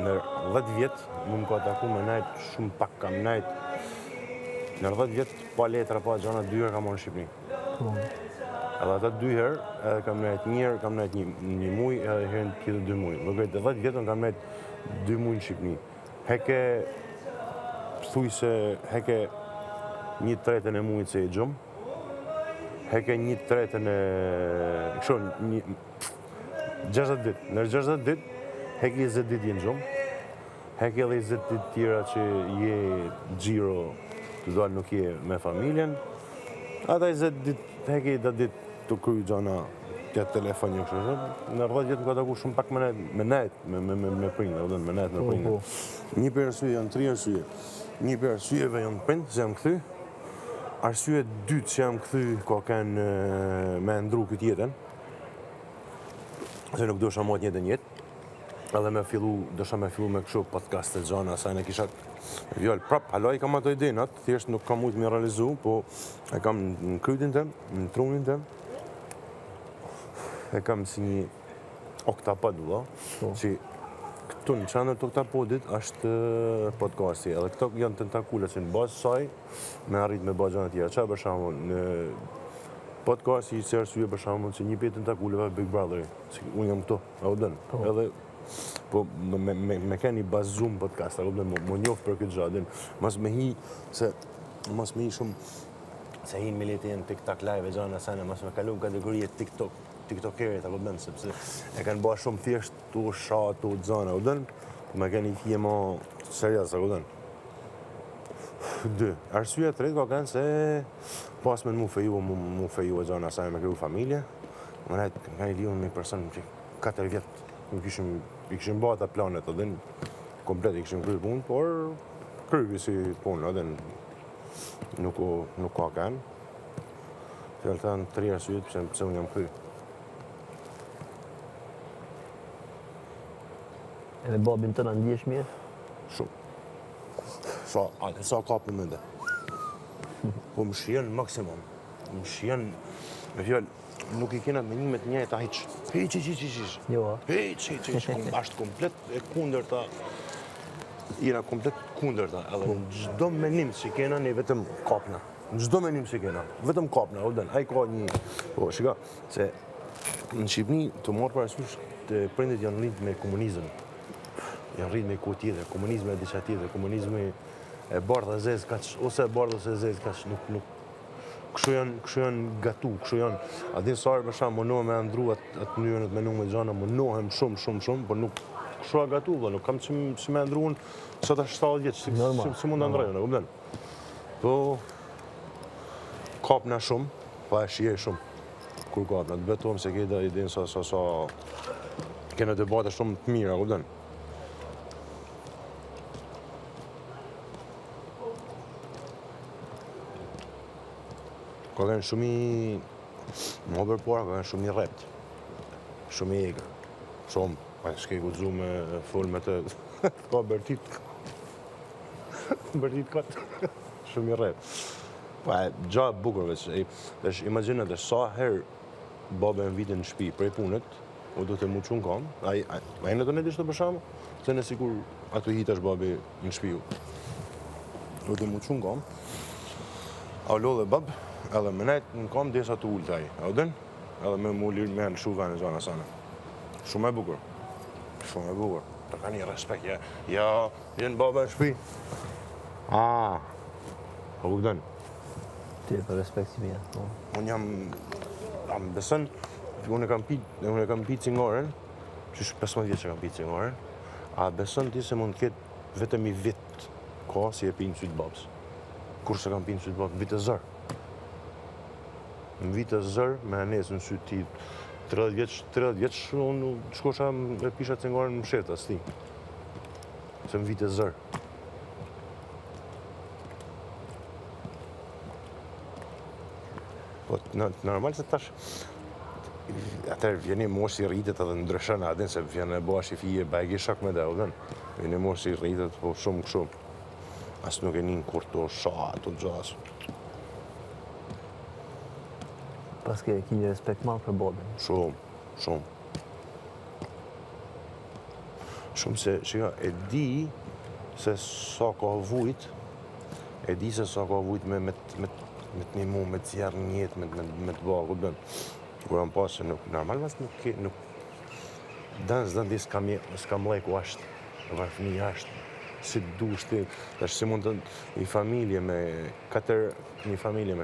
në 10 vjet më ka taku me najt shumë pak kam najt. Në 10 vjet pa letra, pa gjana 2 herë kam marrë në Shqipëri. Edhe ata 2 herë, edhe kam najt 1 herë, kam najt një muj, edhe herën tjetër 2 muj. Më këtë 10 vjet unë kam najt 2 muj në Shqipëri. Heke, thuj se heke 1/3 e mujit se i gjumë, heke 1/3 e... Kështu, 60 dit. Në 60 dit, heke 20 dit jenë gjumë, heke edhe 20 dit tjera që je gjiro të dalë nuk je me familjen, ata 20 dit, heke 10 dit të kryj gjana të telefon një kështë. Në 10 vjet më ka taku shumë pak me nejt, me prindë, me nejt me prindë. Një për arsye janë 3 arsye. Një për arsyeve janë prindë, se jam këthy. Arsye dytë që jam këthy ka kanë me ndru këtë jetën, se nuk dosha mot jetën jetë. Edhe dosha me fillu me kështu podcast e gjana, sa në kisha vjallë prap, halaj kam ato idenat, thjesht nuk kam mujtë me realizu, po e kam në krytin tëm, në trunin tëm, e kam si një oktapod, që këtu në qanër të oktapodit është podcasti, edhe këto janë tentakule që në bazë saj me arrit me bazë gjana tjera. Qa për shembull, në podcasti që arsye për shembull që një pjesë tentakuleve Big Brotheri, unë jam këtu, e u dënë, edhe po me keni bazum podcast, më njofë për këtë gjatë, mas me hi shumë, se hi me leti në TikTok live e gjana sene, mas me kalu në kategorije TikTokerit, sepse e kanë bëha shumë thjesht të shatë, të zana, po me keni hi ma serios, 2. Arsyeja e tretë ka kanë se pas me në mu feju e gjana sene me kriju familje, më nejtë kanë i liu në një person që 4 vjetë, i kishim bëha ata planet, komplet i kishim kryu punë, por kryu si punë, nuk ka kanë. Fjallë të janë 3 arsyet pëse unë jam kryu. Edhe babin të në ndjesh mirë? Shumë. Sa kapë në mënde. Po më shien maksimum. Më shien, me fjallë, nuk i kena me një me të njëjta hiq. Hiq. Ashtë komplet e kundërta. Ira komplet kundërta. Edhe në gjdo menim që kena, ne vetëm kapna. Në gjdo menim që kena, vetëm kapna. A i ka një... Po, shika, se në Shqipni të marrë parasysh të prindit janë rritë me komunizëm. Janë rritë me kohë tjetër, komunizme e diqa tjetër, komunizme e bardhë e zezë kaq, ose e bardhë ose e zezë kaq, nuk kështu janë gatu, kështu janë, adin sarë për shumë, mënohem me andru atë mënyrën e të menu me gjana, mënohem shumë, por nuk kështu a gatu, nuk kam që me andru unë sot ashtë 70 vjetë, si mund të andrejnë, këmden. Po, kapna shumë, pa e shije shumë, kur kapna, të betohem se kejta i din sa kene debate shumë të mira, këmden. Ka kënë shumë i më përpora, ka kënë shumë i rept, shumë i egrë, shumë, pa shkej ku dzu me full me të, ka bërtit katë, shumë i rept. Pa e gjatë bukur veç, imaginat e sa herë babe në vitin në shpi prej punët, u do të mu qunë kam, a e në të net ishte për shamë, se në sikur ato hitash babi në shpi ju. U të mu qunë kam, a u lo dhe babë, edhe me nejtë në kam desa të ullë taj, edhe me mu lirë me në shuve në zona sana. Shumë e bukur. Të ka një respekt, ja, jenë baba në shpi. Po kupton. Ti e për respekt si mija. Unë jam besën, unë e kam pi cingaren, që 15 vjetë që kam pi cingaren, a besën ti se mund ketë vetëm i vit ka si e pi në sytë babës. Kur se kam pi në sytë babës, vitë e zërë. Në vitë e zërë, me nesë në sytë ti 30 vjeç, unë shkosha e pisha cingaren në mshetë, as ti. Se në vitë e zërë. Po, normal se tash, atër vjeni mosh i rritet edhe ndryshën adin, se vjene bash i fije bagi shak me dhe, vjeni mosh i rritet, po shumë këshumë. As nuk e njën kur to shatë, të gjasë. Pas ke një respekt malë për babën? Shumë. Shumë se, shika, e di se sa ka vujt, me të një mu, me të zjarë një jetë, me të bëha, ku dënë. Kur jam pas se normal mas nuk dënë di s'kam lejku ashtë, varfëni ashtë, si të du shti, tash si mund të një familje me 4 fëmijë,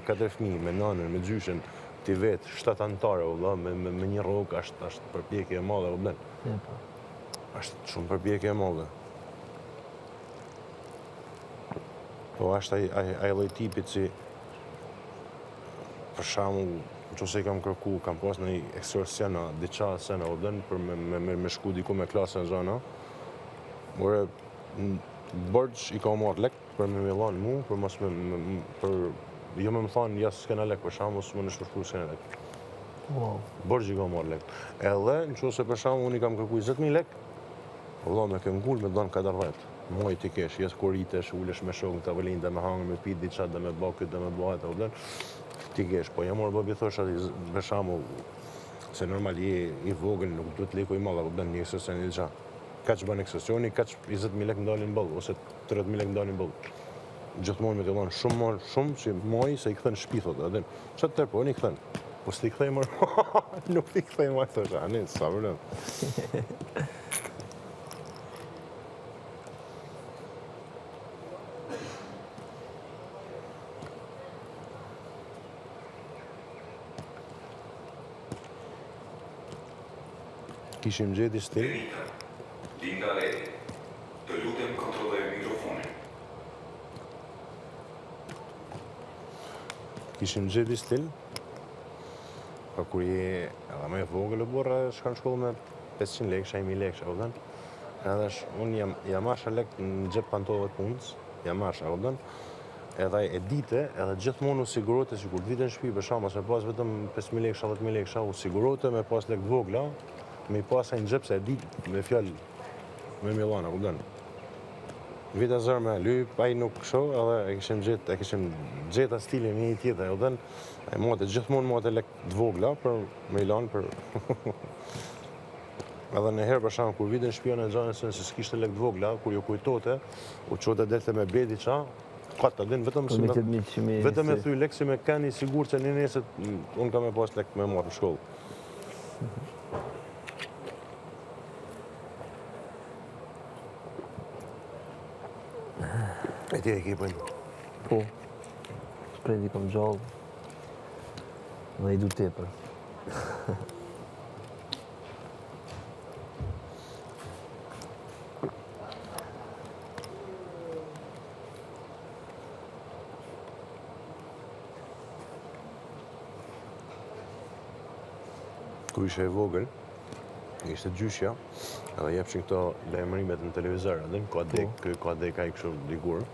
me nanën, me gjyshen, ti vetë, 7 antare, me një rrugë, ashtë përpjekje e madhe, u dënë. Ashtë shumë përpjekje e madhe. Po ashtë ai lloj tipit si, për shembull, nëse i kam kërku, kam pas në një ekskursion, diçka sena, u dënë, për me shku diku me klasën zona, ore, Borç i ka marrë lek për me millan mu, për mos jo me më thonë, ja s'kena lek, për shembull, s'më në shpërshku s'kena lek. Wow. Borç i ka marrë lek. Edhe, nëse për shembull, unë i kam kërkuj 10.000 lek, valla me ke ngull me donë 40. Moj ti kesh, jes kur ritesh, ulesh me shok në tavolinë, dhe me hangër, me pit diçka, dhe me bë këtë, dhe me bë atë, ti kesh. Po jam marrë babi thosha, për shembull, se normal i vogël, nuk duhet leku i madh, apo një ekskursion diçka. Kaç bën ekskursioni, kaç 20.000 lek ndalin boll, ose 30.000 lek ndalin boll. Gjithmonë me të thonë shumë që moj se i kthen shtëpi thotë, atë. Çfarë të po, i kthen. Po s'ti kthej më. Nuk ti kthej më thotë, ani, sa problem. Kishim gjeti stil. Linda Leti, të lutem kontrolloj mikrofonin. Kishim gjeti stil. Pa kur je edhe me vogël e burra, shkan shkollë me 500 lekë, 1.000 lekë, u dënë. Edhe unë jam asha lek në gjep pantove punës, jam asha, u dënë. Edhe e dite, edhe gjithmonë u sigurote, si kur vite në shtëpi, për shkak se pas vetëm 5.000 lekë, 7.000 lekë, u sigurote me pas lek të vogla, me i pas ai në gjep se e di me fjalë me Milana, ku dënë. Vita zërë me lyp, ai nuk kësho, edhe e kishim gjeta stilin një tjetër, u dënë, e mote, gjithmonë mote lek të vogla për Milan, për... Edhe në herë për shkak kur vite në shtëpi në xhanën se s'kishte lek të vogla, kur ju kujtote, u çote delte me bedi ça, ka ta din vetëm vetëm e thy lek si me kanë i sigurt se në nesër unë kam e pas lek me marr në shkollë. E ti e kipën? Po. Shprejti kom gjallë. Dhe i du tepër. Kur ishe e vogël, ishte gjyshja, edhe jepshin këto lajmërimet në televizor, edhe ka dek ai kështu dikur.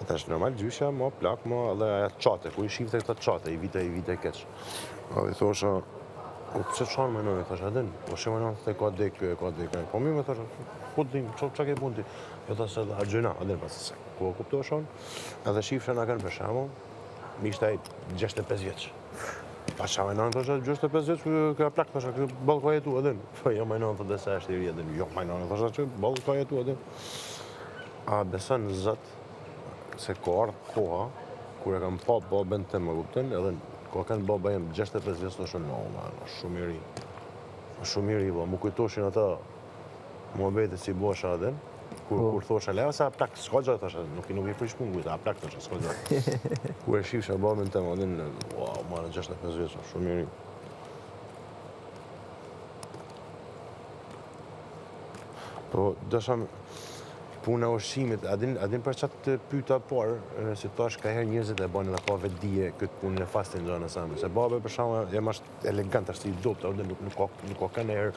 Tash normal gjyshja, ma plak, ma edhe aja qate, ku i shifte këta qate, i vite keq. Edhe i thosha, o pëse qanë me nëve, thosha, edhin, po shë me nëve të ka dek, po mi me thosha, po të dim, qa ke pun ti? Jo thosha se dhe argjëna, edhin, pas se ku kuptoshan, edhe shifshe nga kanë për shamo, mi ishte 65 vjeç. Pa qa me nëve, thosha, 65 vjeç, këra plak, thosha, këtë balë ka jetu, edhin. Po jo me nëve, thosha, se është i ri, edhin, jo me nëve, thosha, që balë ka jetu, edhin. A beson zot se ka ardhë koha, kur e kam pa babën të më kuptën, edhe ka kanë baba jem 65 vjeç, thoshe, no, man, shumë i ri. Shumë i ri, mu kujtoshin ata muhabete si bosha edhe, kur thosha, leva se a plak, s'ka gjatë, thoshe, nuk i prish punë kujta, a plak, thoshe, s'ka gjatë. Kur e shifsha babën të më edhe, wow, man, 65 vjeç, shumë i ri. Po, dësham, puna ushqimit, adin për qatë të pyta parë, si tash ka herë njerëzit e banë edhe pa vetë dije këtë punën e fastin gjana same. Se babe për shkak jam ashtë elegant, ashtë i dopt, nuk ka kanë herë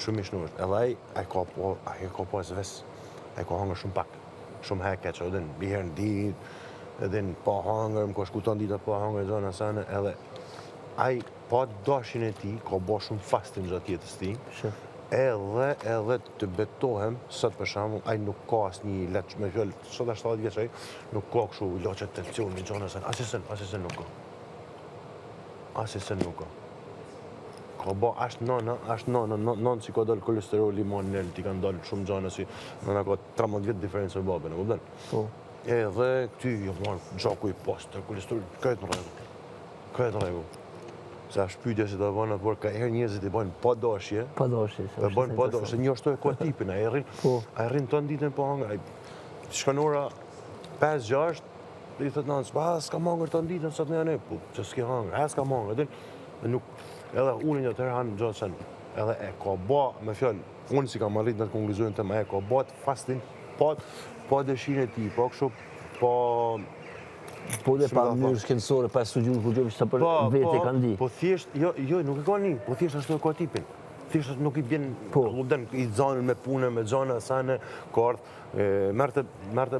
shumë i shnurët. Edhe ai ka pas ves, ai ka hangër shumë pak, shumë hekeq, bi herë në ditë, edhe pa hangër, më ka shkuton dita pa hangër gjana sane, edhe ai pa dashin e ti, ka ba shumë fastin gjatë jetës ti, edhe të betohem, sot për shembull, ai nuk ka asnjë leç me fjalë, sot është 70 vjeç ai, nuk ka kështu ilaçe tensioni gjona se asisen nuk ka. Asisen nuk ka. ka ba, ashtë nana që ka dalë kolesterol, limonel, ti kanë dalë shumë gjana si, nëna ka 13 vjetë diferencë me babën, e kupton? Po. Edhe këty, jo marë, gjaku i pastë, kolesterol, këtë në rregull. Këtë në rregull. Se është pyetja si ta bëjnë atë, por ka herë njerëzit i bëjnë pa dashje. Pa dashje. E bëjnë pa dashje, se një ashtu e ka tipin, ai rrin ton ditën pa hangër. Shkon ora 5-6, i thot nanës, s'ka mangër ton ditën sot në janë, po që s'ke hangër, s'ka mangër, nuk, edhe unë një tërë hanë gjatë sen, edhe e ka ba, me fjallë, unë si kam arrit në të konkluzion të me e ka ba të fastin, pa dëshirën e ti, pa kështu, pa... Po dhe pa mënyrë shkencore, pa studiuar kur gjë për vetë kanë di. Po thjesht, jo, nuk e ka një, po thjesht ashtu e ka tipin. Thjesht nuk i bjen, i zanën me punë, me xhana sane, kort, merrte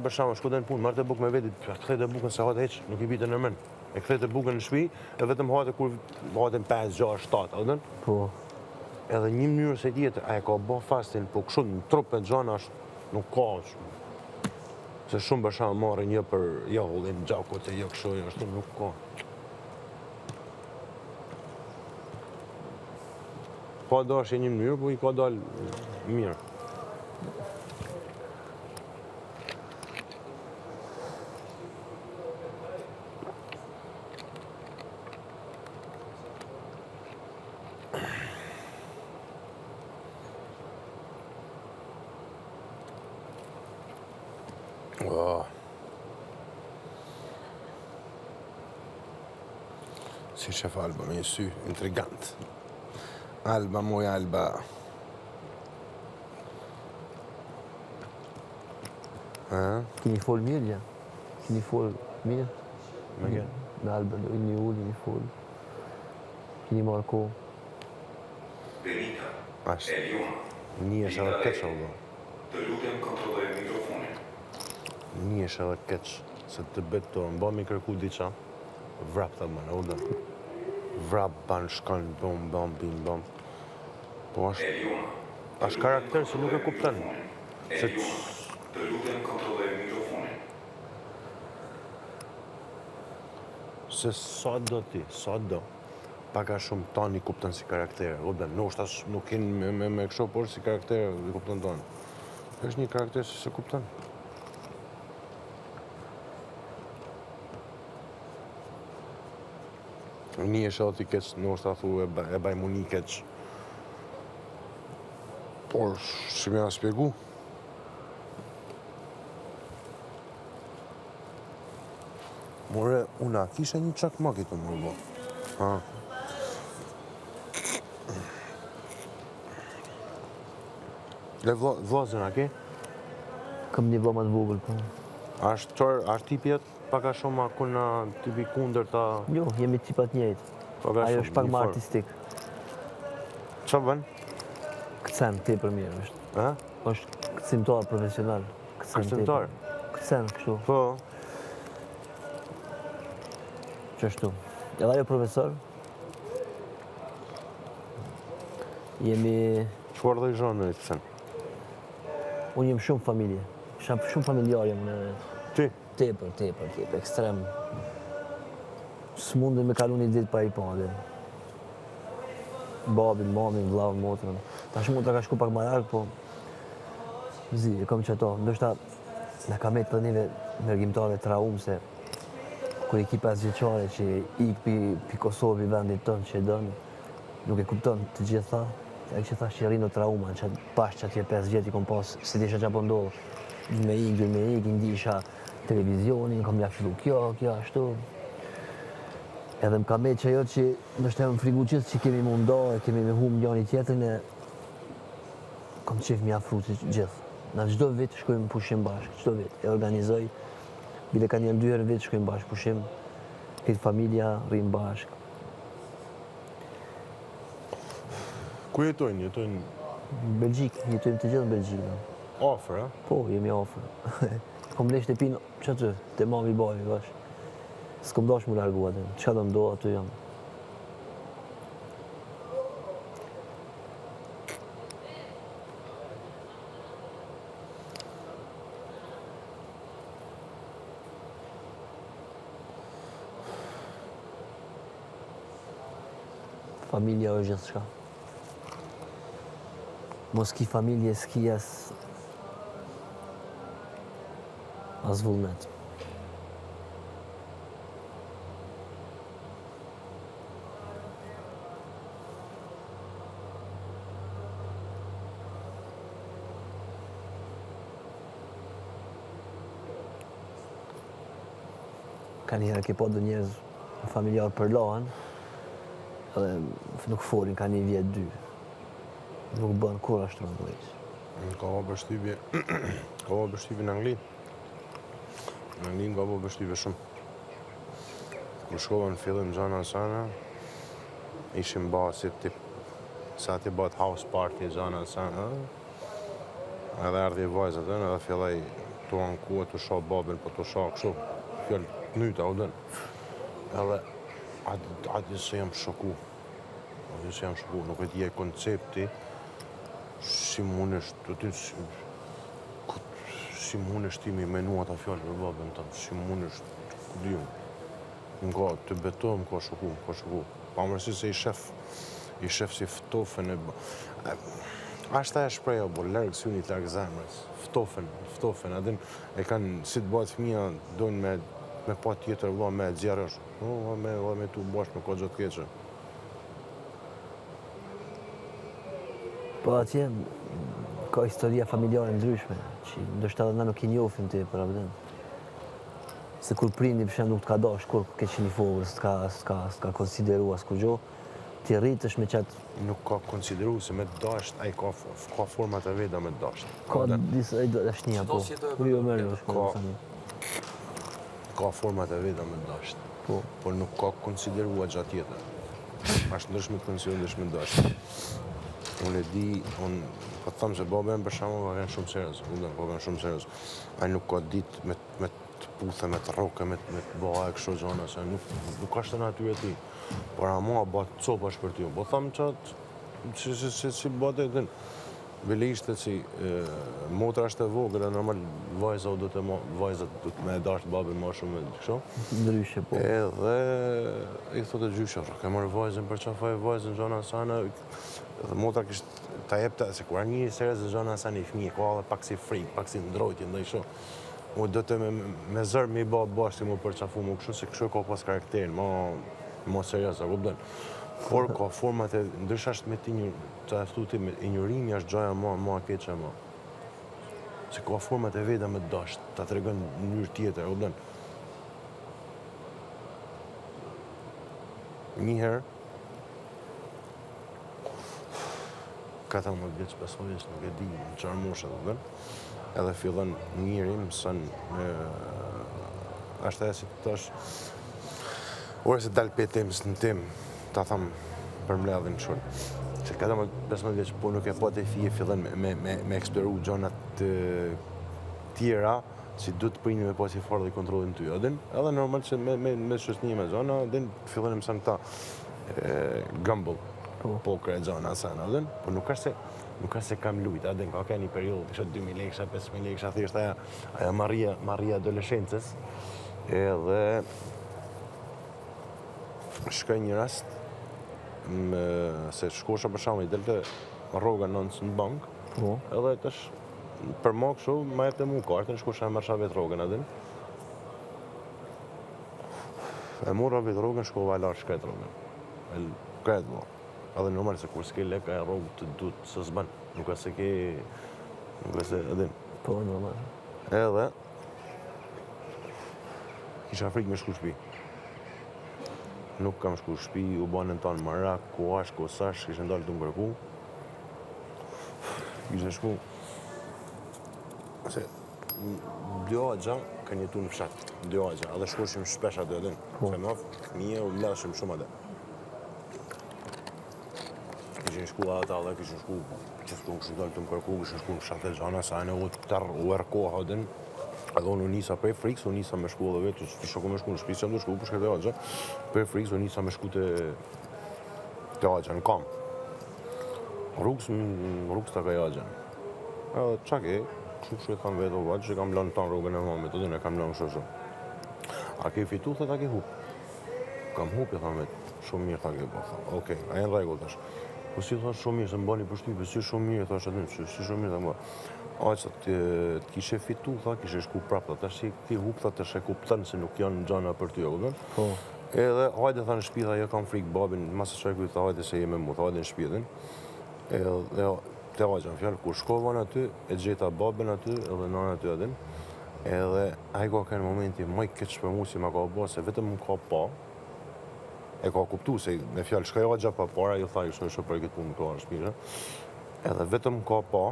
për shkak shkon në punë, merrte bukë me veti, kthete bukën se hate hiç, nuk i bite në mend. E kthete bukën në shtëpi, e vetëm hate kur haten 5, 6, 7, a kupton? Po. Edhe një mënyrë se tjetër, ai ka bë fastin, po kështu në trup me xhana nuk ka. Se shumë për shkak marrë një për ullin gjakut e kështu, ashtu nuk ka. Pa dashje një mënyrë, po i ka dalë mirë. Si shef Alba me një sy intrigant. Alba, moja Alba. Kini fol mirë, ja? Kini fol mirë? Me kë? Me Alba, një ullë, një fol. Kini marrë ko. Benita, Ashtë. Eliona, Një është edhe keq, Allah. të lutem kontrolloj mikrofonin. Një është edhe keq, se të beto, mba mi kërku diqa, vrap të më në ullë. Vrap, ban, shkan, bam, bim, bam. Po është karakter se nuk e kupton. Se të lutem kontrolloj mikrofonin. Se sa do ti, sa do, paka shumë tani kupton si karakter. Nuk jenë me kështu, por si karakter i kupton tani. Është një karakter se kupton. Një është edhe ti keq, në është ta thu e baj mu një keq. Por, që me a spjegu? More, una, kisha një qak ma kitë më bo. Le vlozën, a ke? Kam një vloma të vogël, po. Ashtë tipi jetë paka shumë akuna tipi kunder ta... Jo, jemi tipat njëjtë. Ajo është pak më artistik. Qa bën? Këtsen, te për mirë është. është këtsimtar profesional. Këtsimtar? Këtsen, kështu. Po. Qështu. Edhe ajo profesor. Jemi... Qëfar dhe i zhonë në i këtsen? Unë jem shumë familje. Shumë familjar jem në... Ti? Tepër, ekstrem. S'mundën me kalu një ditë pa i pa dhe. Babin, mamin, vlavën, motrën. Ta shumë mund të ka shku pak ma largë, po... Zi, e kom qëto. Ndoshta në ka metë për njëve nërgjimtare traumë se kur i ki 5 vjeqare që ik pi Kosovë i vendit tënë që e dënë, nuk e kupton të gjitha. E që thash që rinë trauma, që pash që atje 5 vjetë i kom pas, si disha që po ndohë. Me ik, ndisha televizionin, kom ja fillu kjo, ashtu. Edhe më ka me që ajo që nështë e më frigu gjithë që kemi munda, kemi me humë njani tjetërin e kom qef mi afru që gjithë. Në gjdo vit shkojmë pushim bashkë, gjdo vit. E organizoj, bile ka njën 2 herë vit shkojmë bashkë pushim, këtë familja rrimë bashkë. Ku jetojnë? Jetojnë... Belgjik, jetojmë të gjithë në Belgjik. Ofër, a? Po, jemi ofër. Kom lesh të pinë, që të, të mami babi, vash. S'kom dash mu largu atë, që do mdo aty jam. familja është gjithçka. Mos ki familje, s'ki as vullnet. Ka njëherë ke po do njerëz familjarë përlohen, edhe nuk folin ka një vjet, dy. Nuk bën kur ashtu në drejtë. Ka po bështypje në Angli. Në Angli ka po bështypje shumë. Kur shkova në fillim gjana sana, ishim ba si tip, sa ti bat house party gjana sana, edhe ardhi vajzat edhe fillaj të ankua të shoh babin, po të shoh kështu, fjallë nyta u dënë. Edhe ati se jam shoku. Nuk e t'je koncepti si mundesh ti me menu ata fjallë për babën tëmë, si mundesh ku diun. Nga të betohem, ka shoku. Pa mërësi se i shef si ftofen e... Ashta e shpreja, bo, lërgë synit, lërgë zemrës. Ftofen, adin e kanë, si të bëjt fëmija, dojnë me pa tjetër, vla, me zjarësh. Me tu bashkë me ka gjatë keqë. Po atje ka historia familjare ndryshme, që ndoshta edhe na nuk i njohim ti për abden. Se kur prindi për shemb nuk t'ka dash, kur ke qenë i vogël, s'ka konsideru as kur gjo, ti rritesh me qatë... Nuk ka konsideru se me dasht, ai ka format e veda me dasht. Ka disa dashnia, po. Jo mërë është Ka format e veda me dasht. Por nuk ka konsiderua gjatë tjetër. Ashtë ndryshme të konsideru, ndryshme të dasht. Unë e di, po të thamë se baba em për shembull ka qenë shumë serioz. Ai nuk ka ditë me të puthe, me të rroke, me të bëha kështu gjona, se nuk ka shtë natyrë e ti. Por ama bat copash për ty. Po thamë qatë, si bate e din. Bile ishte si motra është e vogël, e normal vajzat do të me dasht babin ma shumë me kështu. Ndryshe, po. Edhe i thotë e gjysha, ke marrë vajzën për qafaj vajzën gjona sana. Dhe motra kishtë ta jepte, se kur një serës e gjona sana i fëmijë, ka edhe pak si frikë, pak si ndrojtje, ndaj shumë. Mu do të me zërë me i bashkë mu përqafu mu kështu, se kështu ka pas karakterin, ma serës, a kupton. Por ka format e ndryshe ashtë me ti të aftu ti, injurimi është gjaja ma keqe ma. Se ka format e veda me dasht, ta të regën në njërë tjetër, a kupton. Njëherë, 14 vjeç, 15 vjeç, nuk e di në qarë moshe të dhenë, edhe fillon njëri, mësën, ashtë e si të tash, ore se dalë për temës në temë, ta thamë për mledhin qërë. Se 14-15 vjeç, po nuk e po të fije, fillon me eksploru gjonat tjera, si du të prini me pas i farë dhe i kontrolin ty, edhe normal që me shështnjë me gjona, fillon e mësën këta gamble. Poker e gjona sana, po nuk është se kam lujt, ka një periud, isha 2.000 lekësha, 5.000 lekësha, thjesht aja marria adoleshencës, edhe shkoj një rast, se shkosha për shamë i delte rroga nënës në bank, edhe tash për ma kështu, ma jepte mu kartën, shkosha e marsha vetë rrogën, e mora vetë rrogën, shkova e larë shkret rrogën, kretë mo. Edhe normal se kur s'ke lek, aja rrogë të dutë së s'ban. Nuk e se ke... Nuk e se edhin. Po, normal. Edhe... Kisha frikë me shku shpi. Nuk kam shku shpi, u banën tanë marak, ku ash, ku sash, kishe ndalë të më kërku. Kishe shku... Se... Dio agja kanë jetu në fshat. Dio agja. Edhe shkushim shpesh atë edhin. Se me ofë, mije u mleshim shumë atë. Kishin shku ata dhe kishin shku qëftu kështu dalë të më kërku, kishin shku në fshat e gjana, sa e u erkoha edhe unë nisa prej friks, unë nisa me shku edhe vetë, që shoku me shku në shpisë, që më do shku për shkete agja, prej friks, unë nisa me shku të agja, në kam. Rrugës të kaj agja. Edhe qa ke, kështu e tham vetë o vajtë, që kam lanë tanë rrugën e mamit, edhe kam lanë shumë. A ke fitu, thët a ke hup? Kam hup, e tham vetë. shumë mirë, tha kjo, okej, a janë rregull tash. Po si thash shumë mirë, se më bani përshtypje, si shumë mirë, thash aty, si shumë mirë, tha aq të kishe fitu, tha, kishe shku prapë, tash si ti hup, tha, tash e kupton se nuk janë gjana për ty, kupton? Po. Edhe hajde tha në shtëpi, tha, jo kam frikë babin, mas çaj kujt tha, hajde se jemi mu, tha, hajde në shtëpi. Edhe te vajza fjalë kur shkova aty, e gjeta babën aty, edhe nënën aty atin. Edhe ai ka në momenti më i keq për mua si ma ka bërë se vetëm më ka pa. E ka kuptu se me fjalë shkoj gjatë pa para, ju tha ishte për këtë punë në shtëpi. Edhe vetëm ka pa,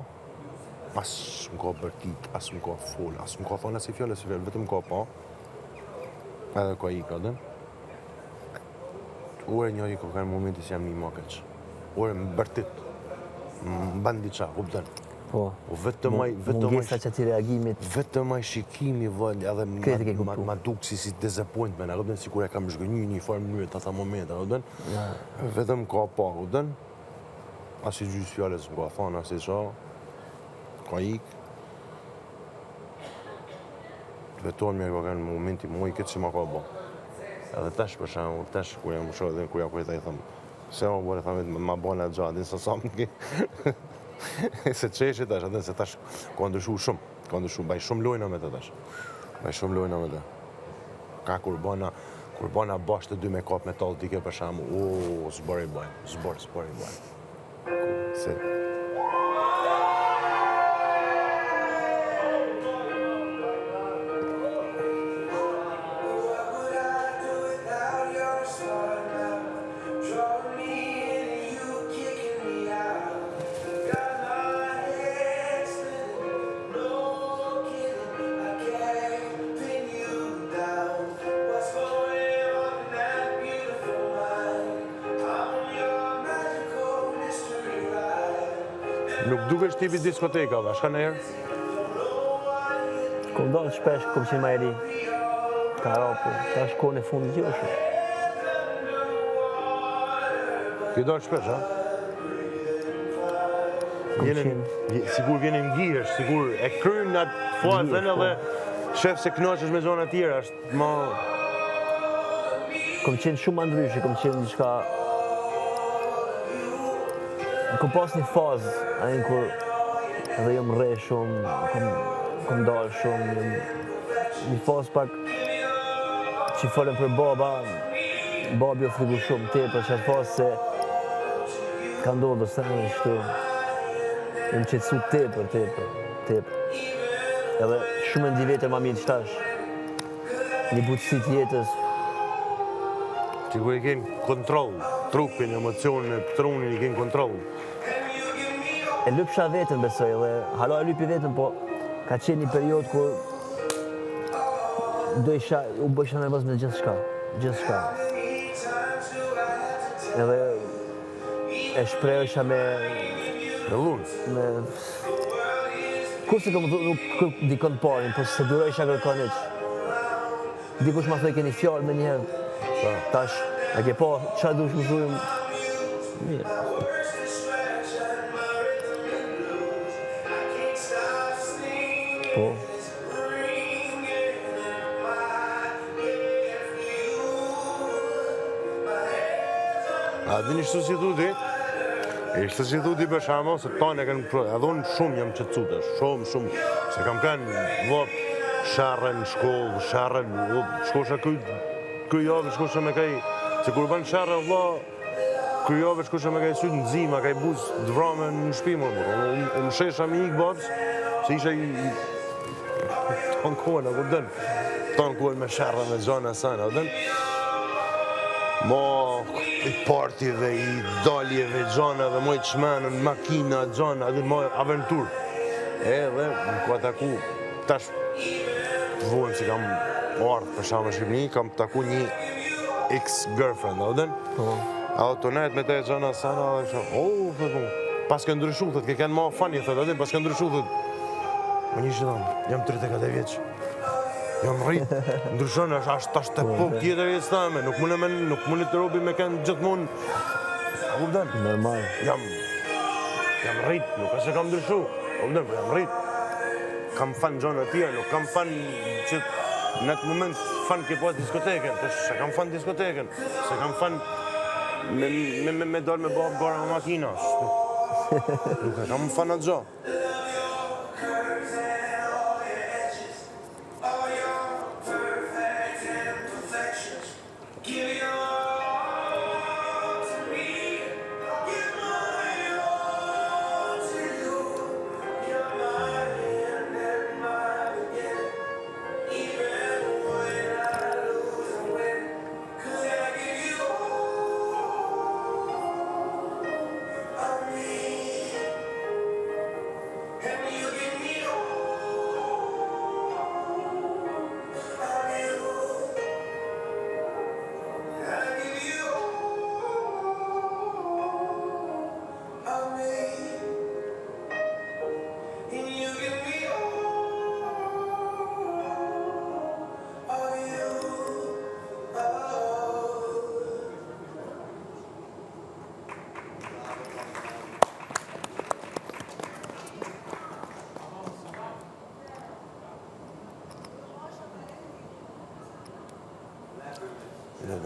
as më ka bërtit, as më ka fol, as më ka thonë si fjalë, vetëm ka pa. Edhe ka ikë atë. Ore një i ka në momenti si jam një më keq. Ore më bërtit. Më ban diqa, kupton. Po. Mungesa që ti reagimit. Vetëm ai shikimi vëll, edhe ma duk si disappointment, a kupton, sikur e kam zhgënjur një farë mënyrë ata momente, a kupton. Vetëm ka pa, kupton. As i gjys fjalës më ka thonë, as i çao. Ka ik. Vetëm më ka në momenti më i keq që ma ka bë. Edhe tash për shembull, tash kur jam shoh dhe kur ja kujtoj them, se më bëre thamë ma bona gjatë, sa sa më se çeshi tash, atë se tash ka ndryshuar shumë, baj shumë lojna me të tash. Baj shumë lojna me të. Ka kur bona bash të dy me kap metall dike për shembull, zbori baj. Se nuk dukesh tipi diskotekave, shka në herë? Kom dalë shpesh, kom qenë ma e ri. Karapu, ta shkon e fundit jo shumë. Ti dalë shpesh, ha? Sigur vjeni ngihesh, sigur e kryen atë fazën edhe shef se knaqesh me zona tjera, është ma... Kom qenë shumë ma ndryshe, kom qenë diçka... Kom pas një fazë, anë kur edhe jom rre shumë, kom dalë shumë, një fazë pak që folem për baba, babi o frigu shumë tepër, që atë fazë se ka ndodhë se në shtu, jom qetësu tepër. Edhe shumë ndi vete ma mirë qëtash, një butësi jetës. Që ku e kenë kontrol, trupin, emocionin, trunin i kenë kontrol. E lypsha vetën besoj dhe hala e lypi vetën, po ka qenë një period kur u bësha nervoz me gjithë shka. Edhe e shprehesha me lunë. Kurse nuk dikon parin, po se durojsha kërkon iq. Dikush ma thoi keni fjallë me njëherë. Tash, e ke po, qa dush më thujmë? Mirë. Po. A dini shtu si thuti? Ishte si thuti për shamo, se tanë e kanë edhe unë shumë jam qëtësute, shumë, se kam kanë vop, sharren, shkollë, shkosha këj javë, shkosha me kaj, se kur banë sharren, këj javë, shkosha me kaj sytë në zima, kaj buzë dvrame në shpimur, unë shesha me ikë babës, se isha i tonë kohën, kur dënë, tonë kohën me sharren me gjana sana, dënë, i partive, i daljeve, gjanave, moj qmenën, makina, gjana, moj aventur. Edhe, më ka taku, tash, vojnë si kam ardhë për shamë në Shqipëni, kam taku një ex-girlfriend, a den? Ado të nejtë me te gjana sana, dhe shumë, pas ke ndryshu, thët, ke kënë ma fani, thët, a den, pas ke ndryshu, thët, më një shëdham, jam 34 vjeqë. Jam rritë, ndryshon, ashtë të pop tjetër jetës tame, nuk mune të robi me kënë gjithmonë. A kuptan? Normal. Jam rritë, nuk është që kam ndryshu. A kuptan, jam rritë. Kam fan gjona tjerë, nuk kam fan që në atë moment fan ke pas diskoteken, se kam fan diskoteken, se kam fan me dojnë me bëhë gara me makina. Nuk e kam fana gjo.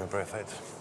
Në prej thejtë.